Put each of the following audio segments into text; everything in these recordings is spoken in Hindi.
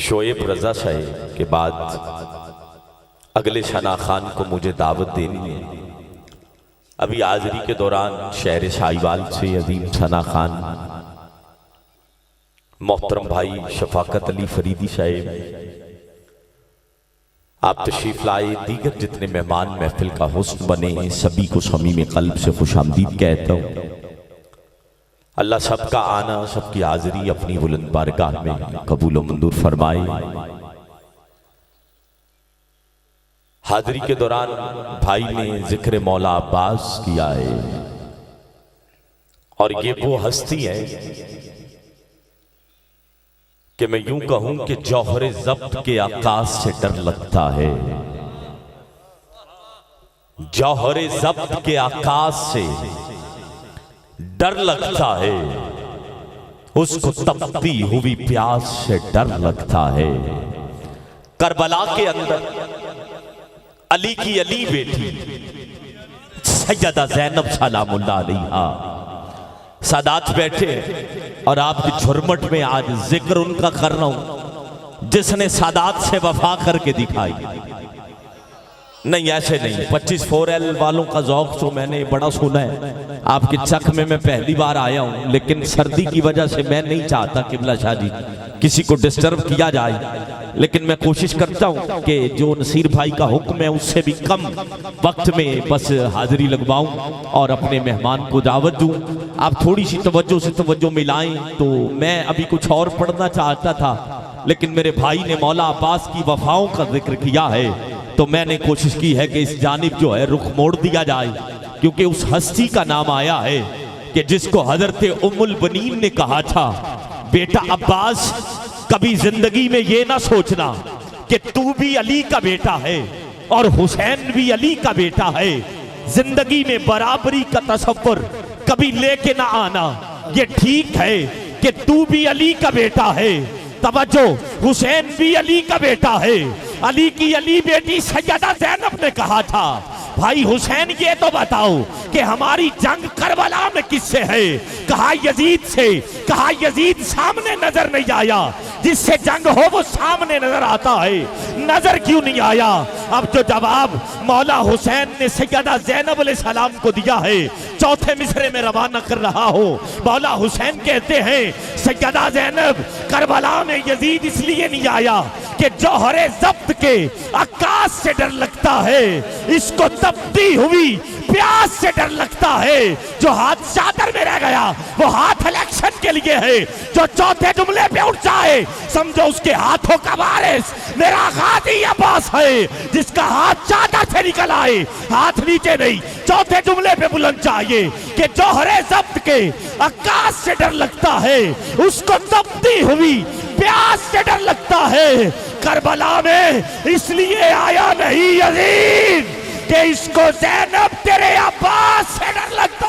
शोएब रजा शाह के बाद अगले शना खान को मुझे दावत देनी है। अभी हाज़री के दौरान शहर शाहीवाल से अजीम शना खान मोहतरम भाई शफाकत अली फरीदी साहब आप तशरीफ लाए। दीगर जितने मेहमान महफिल का हुस्न बने सभी को समीम कल्ब से खुशामदीद कहता हूँ। अल्लाह सबका आना सबकी हाज़री अपनी बुलंद बारगाह में कबूल व मंजूर फरमाए। हाज़री के दौरान भाई ने जिक्र मौला अब्बास किया है और ये वो हस्ती है कि मैं यूं कहूं कि जौहरे ज़ब्त के आकाश से डर लगता है। जौहरे ज़ब्त के आकाश से डर लगता है, उसको तपती हुई प्यास से डर लगता है। करबला के अंदर अली की अली बेटी सैयदा ज़ैनब सलामुल्लाह अलैहा सादात बैठे और आपकी झुरमट में आज जिक्र उनका कर रहा हूं जिसने सादात से वफा करके दिखाई। नहीं ऐसे नहीं, 25-4L वालों का ज़ौक़ तो मैंने बड़ा सुना है। आपके चक में मैं पहली बार आया हूं, लेकिन सर्दी की वजह से मैं नहीं चाहता किबला शाह जी किसी को डिस्टर्ब किया जाए, लेकिन मैं कोशिश करता हूं कि जो नसीर भाई का हुक्म है उससे भी कम वक्त में बस हाजिरी लगवाऊं और अपने मेहमान को दावत दूं। आप थोड़ी सी तवज्जो से तवज्जो मिलाएं। तो मैं अभी कुछ और पढ़ना चाहता था, लेकिन मेरे भाई ने मौला अब्बास की वफाओं का जिक्र किया है, तो मैंने कोशिश की है कि इस जानिब जो है रुख मोड़ दिया जाए, क्योंकि उस हस्ती का नाम आया है कि जिसको हजरत उम्मुल बनीन ने कहा था, बेटा अब्बास कभी जिंदगी में ये ना सोचना कि तू भी अली का बेटा है और हुसैन भी अली का बेटा है। जिंदगी में बराबरी का तसव्वुर कभी लेके ना आना। ये ठीक है कि तू भी अली का बेटा है, तवज्जो, हुसैन भी अली का बेटा है। अली की अली बेटी सैयदा ज़ैनब ने कहा था, भाई हुसैन ये तो बताओ कि हमारी जंग करबला में किससे है? कहा यजीद से। कहा यजीद सामने नजर नहीं आया, जिससे जंग हो वो सामने नजर आता है, नजर क्यों नहीं आया? अब जो जवाब मौला हुसैन ने सैयदा ज़ैनब अलैहिस्सलाम को दिया है, चौथे मिसरे में रवाना कर रहा हो। मौला हुसैन कहते हैं, सैयदा ज़ैनब करबला में यजीद इसलिए नहीं आया कि जौहरे ज़ब्त के आकाश से डर लगता है, इसको तपती हुई प्यास से डर लगता है। जो हाथ चादर में रह गया वो हाथ इलेक्शन के लिए है। जो चौथे जुमले पे उठ जाए समझो उसके हाथों का वारिस मेरा गाजी अब्बास है, जिसका हाथ चादर से निकल आए, हाथ नीचे नहीं, चौथे जुमले पे बुलंद चाहिए कि जौहरे ज़ब्त के आकाश से डर लगता है, उसको तपती हुई प्यास से डर लगता है। करबला में इसलिए आया नहीं यजीद कि इसको ज़ैनब तेरे अब्बास से डर लगता।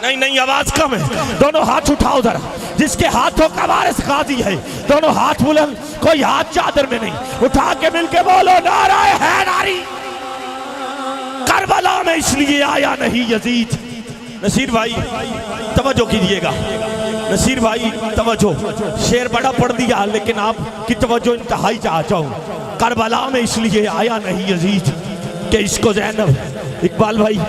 नहीं नहीं, आवाज कम है, दोनों हाथ उठाओ जरा। जिसके हाथों का वारिस गाजी है, दोनों हाथ बुलंद, कोई हाथ चादर में नहीं, उठा के मिलके बोलो नाराए हैदरी। करबला में इसलिए आया नहीं यजीद। नसीर भाई तवज्जो कीजिएगा, नसीर भाई तवज्जो, शेर बड़ा पढ़ दिया लेकिन आपकी तवज्जो इंतहाई चाहता हूँ। करबला में इसलिए आया नहीं यजीद कि इसको ज़ैनब। इकबाल भाई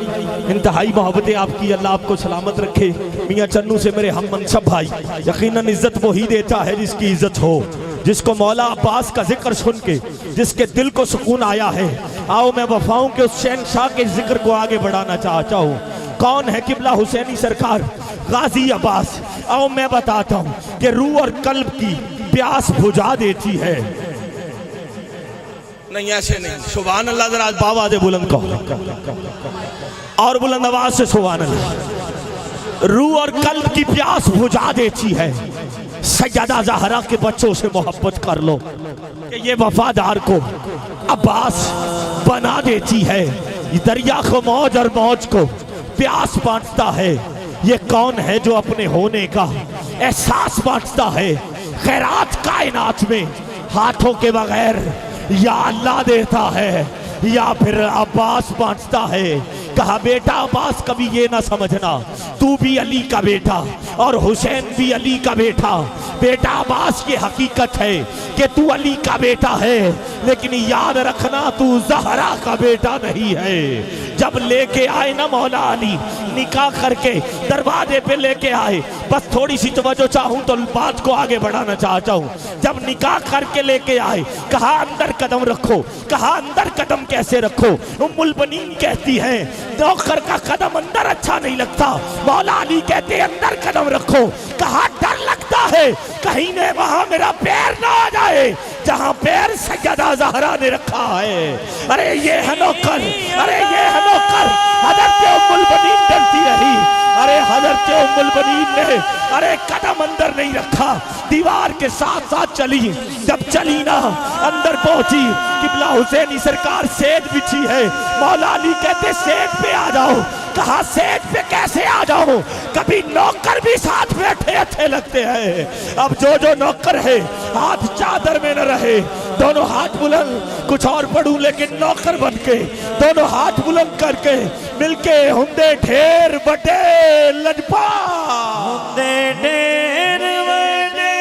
इंतहाई मोहब्बतें आपकी, अल्लाह आपको सलामत रखे। मियाँ चन्नू से मेरे हम मनसब भाई, यकीनन इज्जत वो ही देता है जिसकी इज्जत हो, जिसको मौला अब्बास का जिक्र सुन के जिसके दिल को सुकून आया है। आओ मैं वफाओं के उस शहंशाह के जिक्र को आगे बढ़ाना चाहता हूँ। कौन है किबला हुसैनी सरकार गाजी अब्बास? आओ मैं बताता हूँ कि रूह और कल्ब की प्यास बुझा देती है। नहीं ऐसे नहीं, सुभान अल्लाह, जरा बाबा दे बुलंद कहो और बुलंद आवाज से सुभान अल्लाह। रूह और कल्ब की प्यास बुझा देती है। सैयदा ज़हरा के बच्चों से मोहब्बत कर लो कि ये वफादार को अब्बास बना देती है। दरिया को मौज और मौज को प्यास बांटता है। ये कौन है जो अपने होने का एहसास बांटता है? खैरात कायनात में हाथों के बगैर या अल्लाह देता है या फिर अब्बास बांटता है। कहा बेटा अब्बास कभी ये ना समझना तू भी अली का बेटा और हुसैन भी अली का बेटा। बेटा अब्बास की हकीकत है कि तू अली का बेटा है, लेकिन याद रखना तू ज़हरा का बेटा नहीं है। जब लेके आए ना मौला अली निकाह करके दरवाजे पे लेके आए, बस थोड़ी सी तवज्जो चाहूं तो बात को आगे बढ़ाना चाहता हूं। जब निकाह करके लेके आए कहा अंदर कदम रखो, कहा अंदर कदम कैसे रखो? उम्मुल बनीन कहती है नौकर का कदम अंदर अच्छा नहीं लगता, मौला अली कहते अंदर कदम रखो। कहा डर लगता है कहीं ने वहां मेरा पैर ना आ जाए जहां पैर सैयदा ज़हरा ने रखा है। अरे ये है नौकर, अरे ये है नौकर। हज़रत उम्मुल बनीन डरती रही, अरे हज़रत उम्मुल बनीन ने अरे कदम अंदर नहीं रखा, दीवार के साथ साथ चली। जब चली ना अंदर पहुंची, किबला हुसैनी सरकार सेज बिछी है, मौला अली कहते सेज पे आ जाओ। कहा सेज पे कैसे आ जाओ? कभी नौकर भी साथ बैठे अच्छे लगते हैं। अब जो नौकर है हाथ चादर में न रहे, दोनों हाथ बुलंद, कुछ और पढ़ूं लेकिन नौकर बन के दोनों हाथ बुलंद करके मिलके हुंदे ढेर बटे लजपा, हुंदे ढेर बटे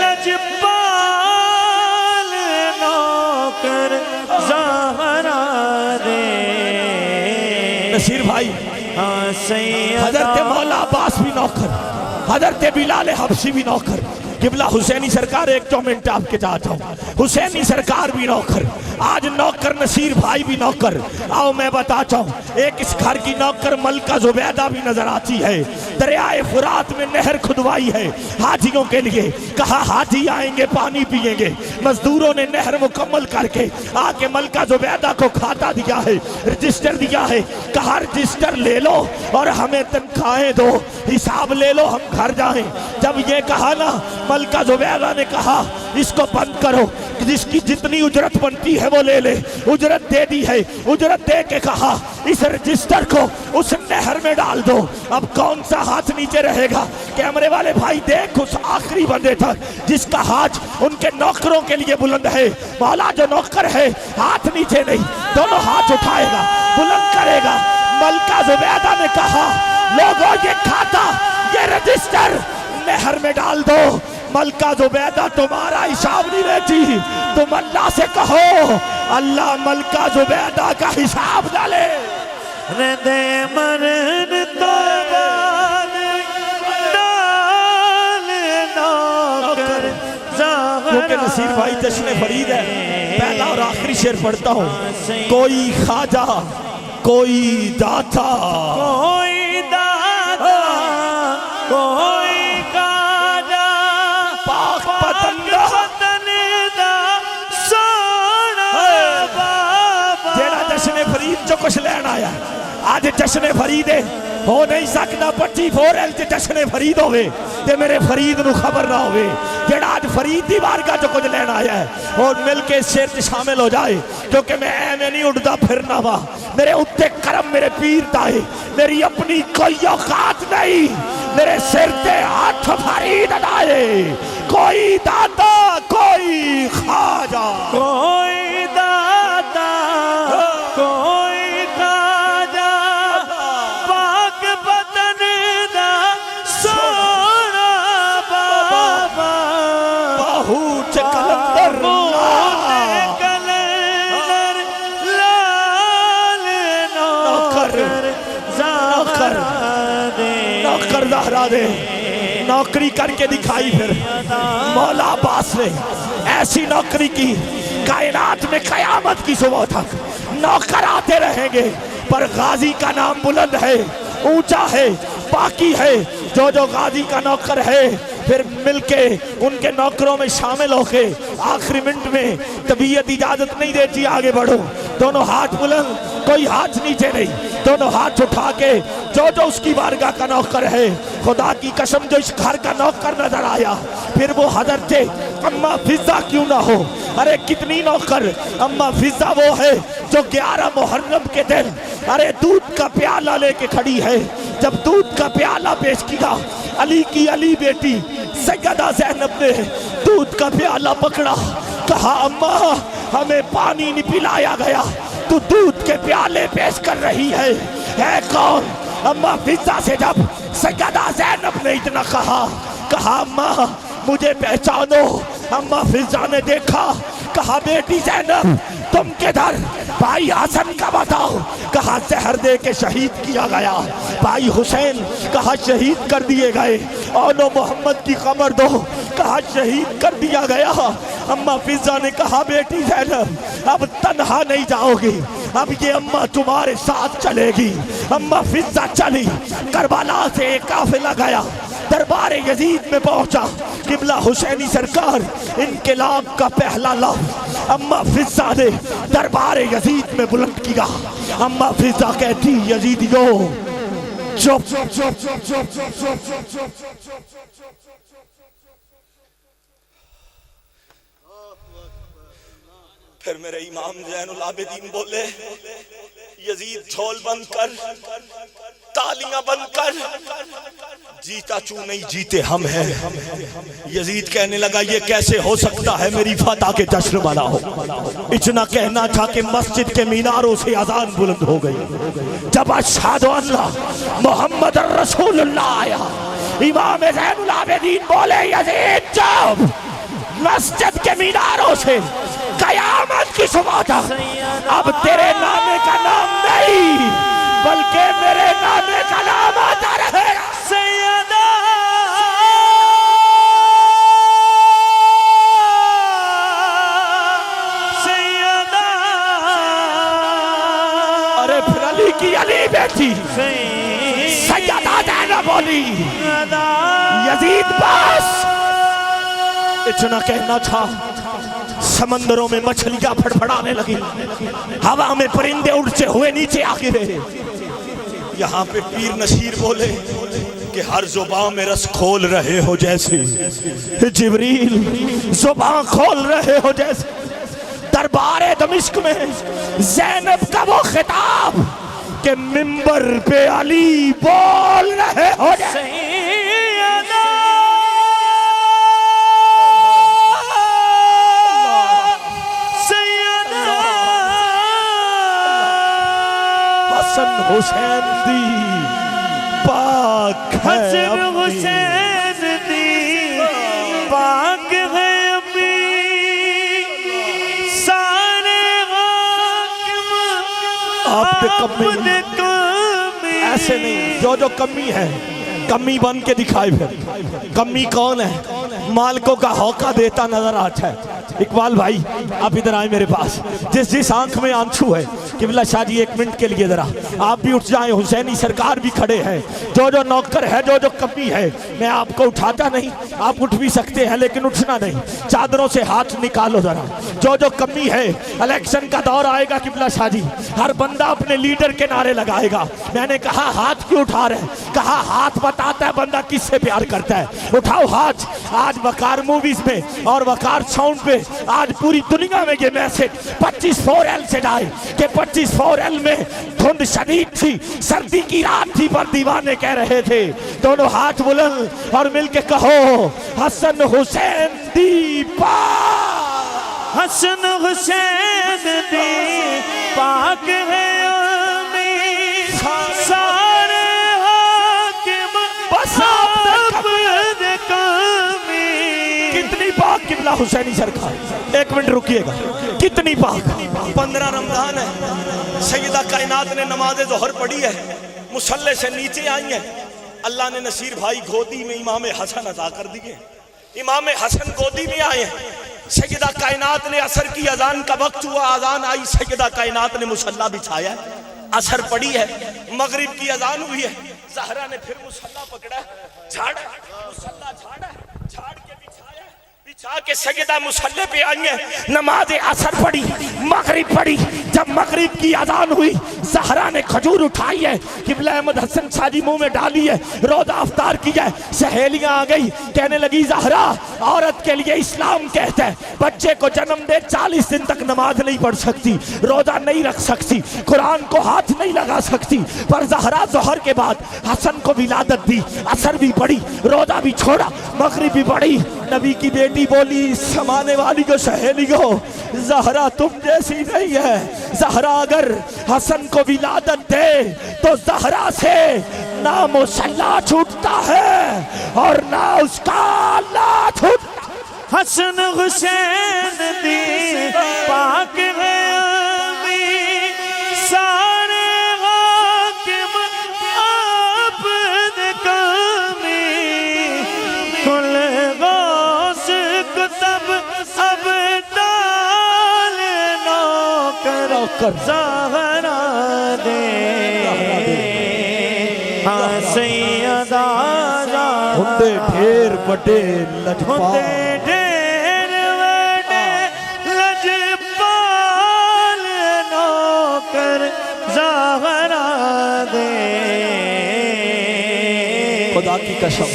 लजपाल नौकर ज़हरा दे। नसीर भाई हजरत मौला अब्बास भी नौकर, हजरत बिलाल हबशी भी नौकर, किबला हुसैनी सरकार एक 2 मिनट आपके चाहता हूँ, हुसैनी सरकार भी नौकर, आज नौकर नसीर भाई भी नौकर। आओ मैं बताता हूँ, एक इस घर की नौकर मलका जुबैदा भी नजर आती है। दरियाए फुरात में नहर खुदवाई है हाजियों के लिए, कहा हाजी आएंगे पानी पिएंगे। मजदूरों ने नहर मुकम्मल करके आके मलका जुबैदा को खाता दिया है, रजिस्टर दिया है। कहा रजिस्टर ले लो और हमें तनख्वाहें दो, हिसाब ले लो, हम घर जाएं। जब ये कहा ना मलका जुबैदा ने कहा इसको बंद करो, जिसकी जितनी उजरत बनती है वो ले ले। उजरत दे दी है, उजरत दे के कहा इस रजिस्टर को उस नहर में डाल दो। अब कौन सा हाथ नीचे रहेगा? कैमरे वाले भाई देख उस आखिरी बंदे तक जिसका हाथ उनके नौकरों के लिए बुलंद है। मौला जो नौकर है हाथ नीचे नहीं, दोनों हाथ उठाएगा, बुलंद करेगा। मलका जुबैदा ने कहा लोगों ये खाता, ये रजिस्टर नहर में डाल दो। मलका जुबैदा तुम्हारा हिसाब नहीं लेती, तुम अल्लाह से कहो अल्लाह मलका जुबैदा का हिसाब डाले। दे मरन तो बाद डाल नौकर क्योंकि नसीर भाई जश्न फरीद है, पहला और आखिरी शेर पढ़ता हूँ। कोई खाजा कोई दाता, कोई दाता कोई खाजा, पाक पतंगा दा सोना बाबा। जेड़ा जश्न फरीद जो कुछ लैन आया आज जश्न फरीद है, हो नहीं सकता 24L जश्न फरीद होवे ते मेरे फरीद नू खबर ना होवे। जेड़ा आज फरीद दी बारगाह जो कुछ लेना आया है और मिल के शेर च शामिल हो जाए, क्योंकि मैं एवें नहीं उड़दा फिरना वा। मेरे उत्ते करम मेरे पीर दा है, मेरी अपनी कोई औकात नहीं, मेरे सिर ते हाथ फरीद अदाए। कोई दाता कोई खाजा, कोई दाता कोई खाजा, पाक बदन दा सोना बाबा। बाहू च कलंदर कलंदर लाल नौकर ज़हरा दे, नौकर ज़हरा दे। नौकरी करके दिखाई फिर मौला अब्बास ने, ऐसी नौकरी की कायनात में कयामत की सुबह तक नौकर आते रहेंगे। पर गाजी का नाम बुलंद है, ऊंचा है, बाकी है। जो गाजी का नौकर है फिर मिलके उनके नौकरों में शामिल होके आखिरी मिनट में तबीयत इजाजत नहीं देती आगे बढ़ो, दोनों हाथ बुलंद, कोई हाथ नीचे नहीं, दोनों हाथ उठा के जो उसकी बारगाह का नौकर है, खुदा की कसम जो इस घर का नौकर नजर आया फिर वो हजरत अम्मा फिजा क्यों ना हो। अरे कितनी नौकर, अम्मा फिजा वो है जो 11 मुहर्रम के दिन अरे दूध का प्याला लेके खड़ी है। जब दूध का प्याला पेश किया, अली की अली बेटी सैयदा ज़ैनब ने दूध का प्याला पकड़ा, कहा अम्मा हमें पानी नहीं पिलाया गया, तू दूध के प्याले पेश कर रही है कौन? अम्मा फिजा से जब सैयदा ज़ैनब ने इतना कहा अम्मा मुझे पहचानो। अम्मा फिजा ने देखा, कहा बेटी ज़ैनब तुम किधर? भाई हसन का बताओ। कहा जहर दे के शहीद किया गया। भाई हुसैन कहा शहीद कर दिए गए। औनो मोहम्मद की कमर दो। कहा शहीद कर दिया गया। अम्मा फिजा ने कहा बेटी ज़ैनब अब तन्हा नहीं जाओगी, अब ये अम्मा तुम्हारे साथ चलेगी। अम्मा फिजा चली, करबला से एक काफिला गया, दरबार यजीद में पहुंचा। किबला हुसैनी सरकार इनकलाब का पहला लफ्ज़ अम्मा फिजा ने दरबार यजीद में बुलंद किया। अम्मा फिजा कहती यजीदियो चुप। फिर मेरे इमाम ज़ैनुल आबिदीन बोले यजीद झोल बंद कर, तालियां बंद कर, जीता चू नहीं जीते हम हैं। यजीद कहने लगा ये कैसे हो सकता है मेरी फतह के जश्न वाला हो। इतना कहना था कि मस्जिद के मीनारों से अजान बुलंद हो गई। जब अशहदु अन्ना मोहम्मद रसूलुल्लाह आया, इमाम ज़ैनुल आबिदीन बोले यजीद चुप। मस्जिद के मीनारों से कयामत की सुबह तक अब तेरे नाने का नाम नहीं बल्कि मेरे नाने का नाम आता रहेगा। सैयदा सैयदा अरे फिर अली की अली बेटी सैयदा ज़ैनब बोली यजीद बस। इतना कहना था, समंदरों में मछलियां फड़फड़ाने लगी, हवा में परिंदे उड़ते हुए नीचे आ गिरे। यहाँ पे पीर नशीर बोले कि हर जुबां में रस खोल रहे हो जैसे, जिब्रील जुबां खोल रहे हो जैसे। दरबार दमिश्क में ज़ैनब का वो खिताब कि मिंबर पे अली बोल रहे हो जैसे। हसन हुसैन दी पाक है, हसन हुसैन दी पाक है अम्मी, सारे आप पे कमी ऐसे नहीं, जो कमी है कमी बन के दिखाए। फिर कमी कौन है? मालिकों का हौका देता नजर आता है। इकबाल भाई आप इधर आए मेरे पास। जिस आंख में आंसू है, किबला शाह जी 1 मिनट के लिए जरा आप भी उठ जाएं। हुसैनी सरकार भी खड़े हैं। जो नौकर है, जो कमी है, मैं आपको उठाता नहीं, आप उठ भी सकते हैं लेकिन उठना नहीं। चादरों से हाथ निकालो जरा। जो कमी है, इलेक्शन का दौर आएगा किबला शाह जी, हर बंदा अपने लीडर के नारे लगाएगा। मैंने कहा हाथ क्यों उठा रहे? कहा हाथ बताता है बंदा किससे प्यार करता है। उठाओ हाथ। आज वकार मूवीज में और वकार साउंड पे आज पूरी दुनिया में ये मैसेज 25/4L से जाए कि 25/4L में धुंध शदीद थी, सर्दी की रात थी, पर दीवाने कह रहे थे। दोनों हाथ बुलंद और मिलके कहो हसन हुसैन दी पाक, हसन हुसैन दी पाक है अम्मी, सारे हाकिम बस कितनी पाक किबला हुसैनी सरकार। 1 मिनट रुकिएगा, कितनी पाक। 15 रमजान है, सैयदा कायनात ने नमाज़े ज़ोहर पढ़ी है, मुसल्ले से नीचे आई है। अल्लाह ने नसीर भाई गोदी में इमाम हसन अता कर दिए। इमाम हसन गोदी में आए हैं। सैयदा कायनात ने असर की अजान का वक्त हुआ, अजान आई, सैयदा कायनात ने मुसल्ला बिछाया, असर पड़ी है। मगरिब की अजान हुई है, ज़हरा ने फिर मुसल्ला पकड़ा, झाड़ा मुसल्ला, झाड़ के बिछा के सैयदा मुसल्ले पे आई है। नमाज असर पड़ी, मगरिब पड़ी। जब मगरिब की अजान हुई, ज़हरा ने खजूर उठाई है, किबला अहमद हसन शादी मुंह में डाली है, रोजा अफ्तार किया है। सहेलियां आ गई, कहने लगी ज़हरा औरत के लिए इस्लाम कहता है बच्चे को जन्म दे 40 दिन तक नमाज नहीं पढ़ सकती, रोजा नहीं रख सकती, कुरान को हाथ नहीं लगा सकती। पर ज़हरा ज़ोहर के बाद हसन को विलादत दी, असर भी पड़ी, रोजा भी छोड़ा, मगरिब भी पढ़ी। नबी की बेटी बोली समाने वाली को, सहेली को, ज़हरा तुम जैसी नहीं है। ज़हरा अगर हसन को विलादत दे तो ज़हरा से ना मुसल्ला छूटता है और ना उसका अल्लाह छूटता। हसन हुसैन दी पाक गयामी सारे हाकिम आपद कामी कुल गौस कुतब अब ताल नौकर ज़हरा दे हाँ सैयदा हुंदे ढेर बड़े लजपाल, खुदा की कसम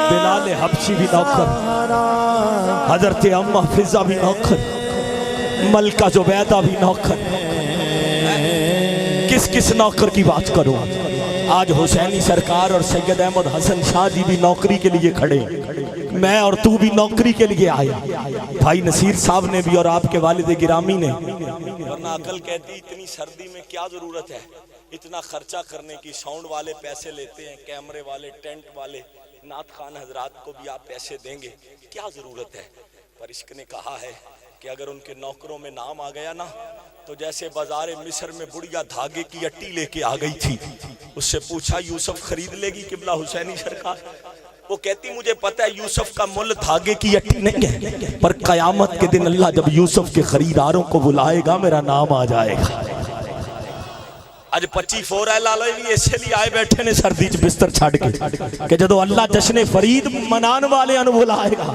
बिलाल हबशी भी नौकर, हजरत अम्मा फिजा भी नौकर, मलका जुबैदा भी नौकर। किस किस नौकर की बात करूं? आज हुसैनी सरकार और सैयद अहमद हसन शाह जी भी नौकरी के लिए खड़े, मैं और तू भी नौकरी के लिए आए। भाई नसीर साहब ने भी और आपके वालिद गिरामी ने। वरना अकल कहती इतनी सर्दी में क्या जरूरत है इतना खर्चा करने की। साउंड वाले पैसे लेते हैं, कैमरे वाले, टेंट वाले, नात खान हजरात को भी आप पैसे देंगे, क्या जरूरत है? पर इश्क ने कहा है कि अगर उनके नौकरों में नाम आ गया ना, तो जैसे बाजारे मिस्र में बुढ़िया धागे की अट्टी लेके आ गई थी, उससे पूछा यूसुफ खरीद लेगी किबला हुसैनी सरकार? वो कहती मुझे पता है यूसुफ का मुल्ल धागे की अट्टी नहीं है, पर कयामत के दिन अल्लाह जब यूसुफ के खरीदारों को बुलाएगा मेरा नाम आ जाएगा। अज 25 है लालो भी इसलिए आए बैठे ने सर्दी च बिस्तर छड़ के कि जदों अल्लाह जश्न फरीद मनाने वाले बुलाएगा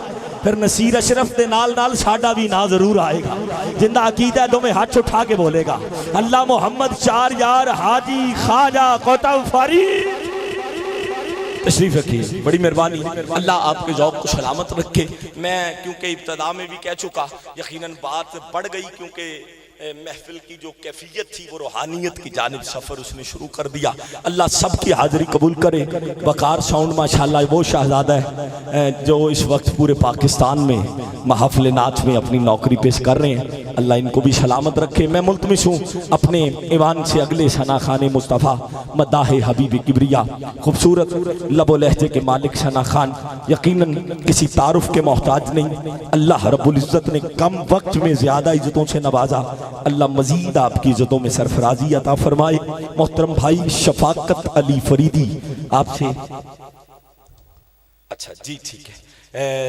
फिर नसीर अशरफ के नाल नाल साडा भी ना जरूर आएगा। जिंदा अकीदा दोवें हाथ उठा के बोलेगा अल्लाह मोहम्मद 4 यार हाजी ख्वाजा कोतब फरीद। तशरीफ रखिए, बड़ी मेहरबानी। अल्लाह आपके ज़ौक़ को सलामत रखे। मैं क्योंकि इब्तदा में भी कह चुका, यकीनन बात बढ़ गई क्योंकि महफिल की जो कैफियत थी वो रूहानियत की जानिब सफ़र उसने शुरू कर दिया। अल्लाह सब की हाज़िरी कबूल करे। वकार साउंड माशाल्लाह वो शहज़ादा है जो इस वक्त पूरे पाकिस्तान में महफ़िल नाच में अपनी नौकरी पेश कर रहे हैं। अल्लाह इनको भी सलामत रखे। मैं मुल्तमिस हूँ अपने ईवान से अगले सना खान मुस्तफ़ा मद्दाह हबीब किबरिया खूबसूरत लबो लहजे के मालिक सना खान यकीनन किसी तारुफ के मोहताज नहीं। अल्लाह रब्बुल इज़्ज़त ने कम वक्त में ज़्यादा इज़्ज़तों से नवाजा। अल्लाह मजीद आपकी इज़्ज़तों में सरफराजी अता फरमाए। मोहतरम भाई शफाकत अली फरीदी आपसे, अच्छा जी ठीक है,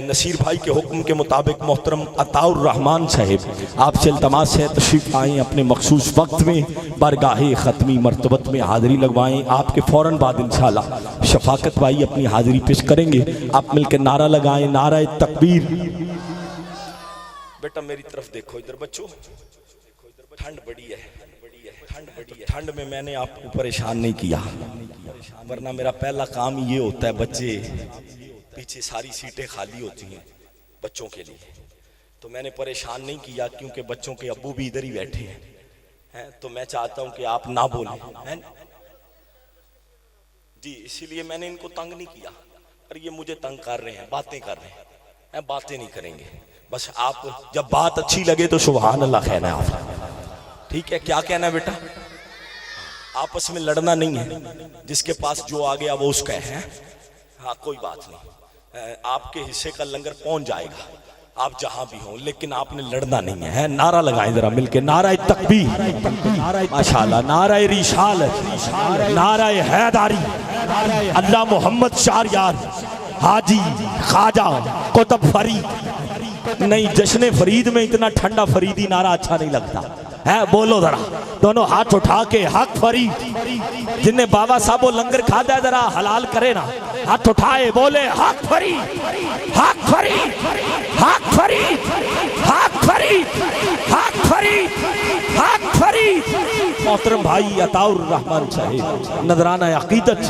नसीर भाई के हुक्म के मुताबिक मोहतरम अताउर रहमान साहिब आपसे इल्तमास है तशरीफ़ आएँ, अपने मखसूस वक्त में बारगाहे ख़त्मी मरतबत में हाज़िरी लगवाएँ। आपके फ़ौरन बाद इंशाअल्लाह शफाकत भाई अपनी हाज़िरी पेश करेंगे। आप मिलकर नारा लगाएँ, नारा तकबीर। बेटा मेरी तरफ देखो, इधर बच्चों, ठंड बड़ी है, ठंड बड़ी है। ठंड में मैंने आपको परेशान नहीं किया, वरना मेरा पहला काम ये होता है, बच्चे पीछे सारी सीटें खाली होती हैं बच्चों के लिए, तो मैंने परेशान नहीं किया क्योंकि बच्चों के अब्बू भी इधर ही बैठे हैं, तो मैं चाहता हूं कि आप ना बोलें हैं जी, इसीलिए मैंने इनको तंग नहीं किया। पर ये मुझे तंग कर रहे हैं, बातें कर रहे हैं, बातें नहीं करेंगे। बस आप जब बात अच्छी लगे तो सुभान अल्लाह कहना है आप, ठीक है? क्या कहना है बेटा? आपस में लड़ना नहीं है, जिसके पास जो आ गया वो उसका है। हाँ कोई बात नहीं, आपके हिस्से का लंगर पहुंच जाएगा आप जहां भी हों, लेकिन आपने लड़ना नहीं है। नारा लगाएं जरा मिलके, नारा तकबीर माशाल्लाह, नारा रिसाल, नारा हैदारी, अल्लाह मोहम्मद 4 यार हाजी ख्वाजा कुतुब फरीद। नहीं, जश्न फरीद में इतना ठंडा फरीदी नारा अच्छा नहीं लगता है। बोलो जरा दोनों हाथ उठा के, हक फरीद। जिन्हें बाबा साहब वो लंगर खाता है जरा हलाल करे ना, हाथ उठाए बोले हक फरीद, हक फरीद, हक फरीद, हक फरीद, हक फरीद, हक फरीद। मोहतरम भाई अताउर रहमान साहिब नजराना अकीदत